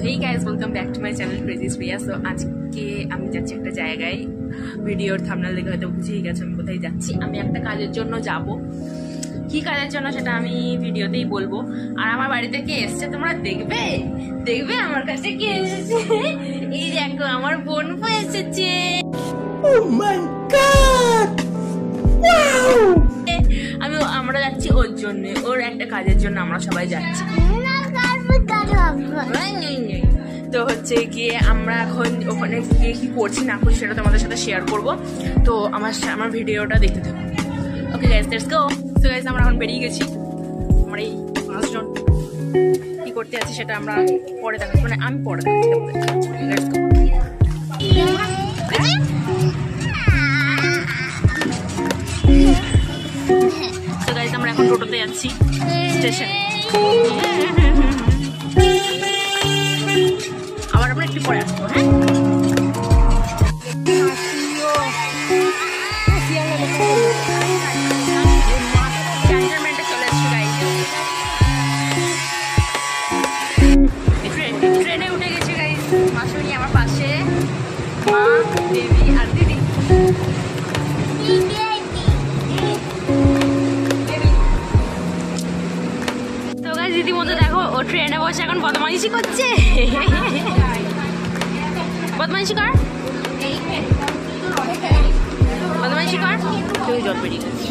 Hey guys, welcome back to my channel crazy Priya. So আজকে আমি যাচ্ছি একটা জায়গায়। ভিডিওর থাম্বনেল দেখে হয়তো বুঝেই গেছে আমি কোথায় যাচ্ছি। আমি একটা কাজের জন্য যাব। কি কাজের জন্য সেটা আমি ভিডিওতেই বলবো। আর আমার বাড়িতে কে এসছে তোমরা দেখবে দেখবে আমার কাছে কে এসেছে। এই দেখো আমার বোনপো এসেছে। Oh my God! আমরা যাচ্ছি ওর জন্য, ওর একটা কাজের জন্য আমরা সবাই যাচ্ছি। তো হচ্ছে গিয়ে আমরা এখন ওখানে গিয়ে কি করছি না করছি সেটা তোমাদের সাথে শেয়ার করব। তো আমার ভিডিওটা দেখতে থাকো। Okay guys, let's go. So guys, আমরা এখন বেরিয়ে গেছি। আমরা এই 5 জন কি করতে আছি সেটা আমরা পরে দেখাবো, মানে আমি পরে দেখাবো। Let's go. তো গাইস, আমরা এখন টোটোতে যাচ্ছি স্টেশন। আবার আমরা একটু পরে আসবো। হ্যাঁ, ক্যান্টনমেন্টে চলে এসছি গাইস। ট্রেনে উঠে গেছি গাইস। মাসুরি আমার পাশে, মা, বেবি আর দিদি। তো গাইস, দিদি মতো দেখো ও ট্রেনে বসে এখন বদমাইশি করছে। বদমাইশি কর, বদমাইশি কর। তুই জল বেরিয়ে গেছিস।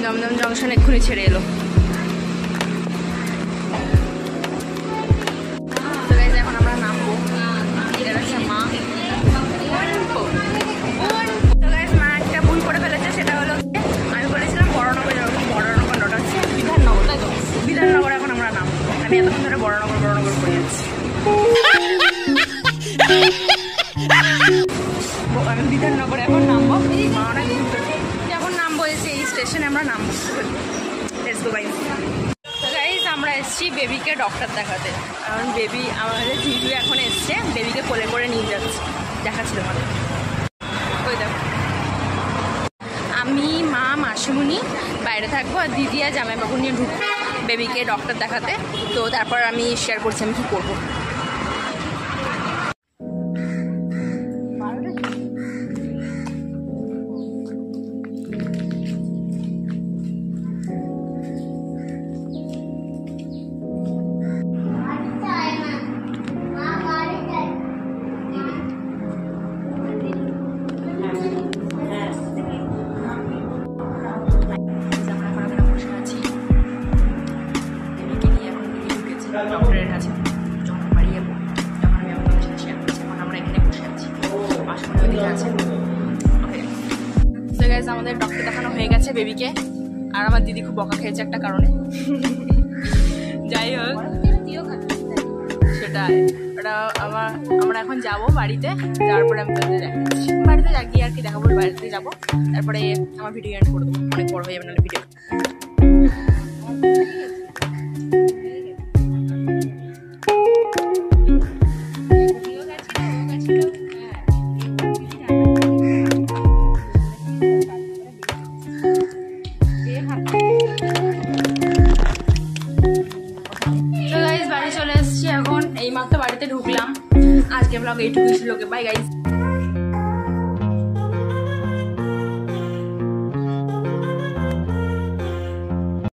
দমদম জংশন এক্ষুনি ছেড়ে এলো। এখন আমরা নামবো। মা একটা ভুল করে ফেলেছে, সেটা হলো আমি বলেছিলাম বড়নগর যাবো। বড়নগর নটা হচ্ছে বিধাননগর, তাই তো? বিধাননগর এখন আমরা নামবো। আমি এতক্ষণ ধরে বড়নগর করে যাচ্ছি। আমি বিধাননগরে এখন নামবো। মা অনেক এখন নামবো, এসে এই স্টেশনে আমরা নামবো। Let's go guys. তো গাইস, আমরা এসেছি বেবিকে ডক্টর দেখাতে। কারণ বেবি আমাদের জিজু এখন এসছে, বেবিকে কোলে করে নিয়ে যাচ্ছে। দেখাচ্ছিল আমাদের। ওই দেখো, আমি, মা, মাসিমণি বাইরে থাকবো আর দিদি আর জামাইবাবু নিয়ে ঢুকবো বেবিকে ডক্টর দেখাতে। তো তারপর আমি শেয়ার করছি আমি কী করবো। ডক্টরের কাছে যখন বাড়ি যাবো, যখন আমি আমাদের সাথে শেয়ার করছি, এখন আমরা এখানে বসে আছি। মাসুমণি ওদিকে আছে। ওকে, সো গাইস, আমাদের ডক্টর দেখানো হয়ে গেছে বেবিকে। আর আমার দিদি খুব বকা খেয়েছে একটা কারণে। যাই হোক, সেটা ওটা আমরা এখন যাবো বাড়িতে। যাওয়ার পরে আমি তোদের দেখাচ্ছি। বাড়িতে গিয়ে আর কি দেখাবো, বাড়িতে যাবো। তারপরে আমার ভিডিও এন্ড করে দেবো, অনেক বড় হয়ে যাবে নাহলে ভিডিও।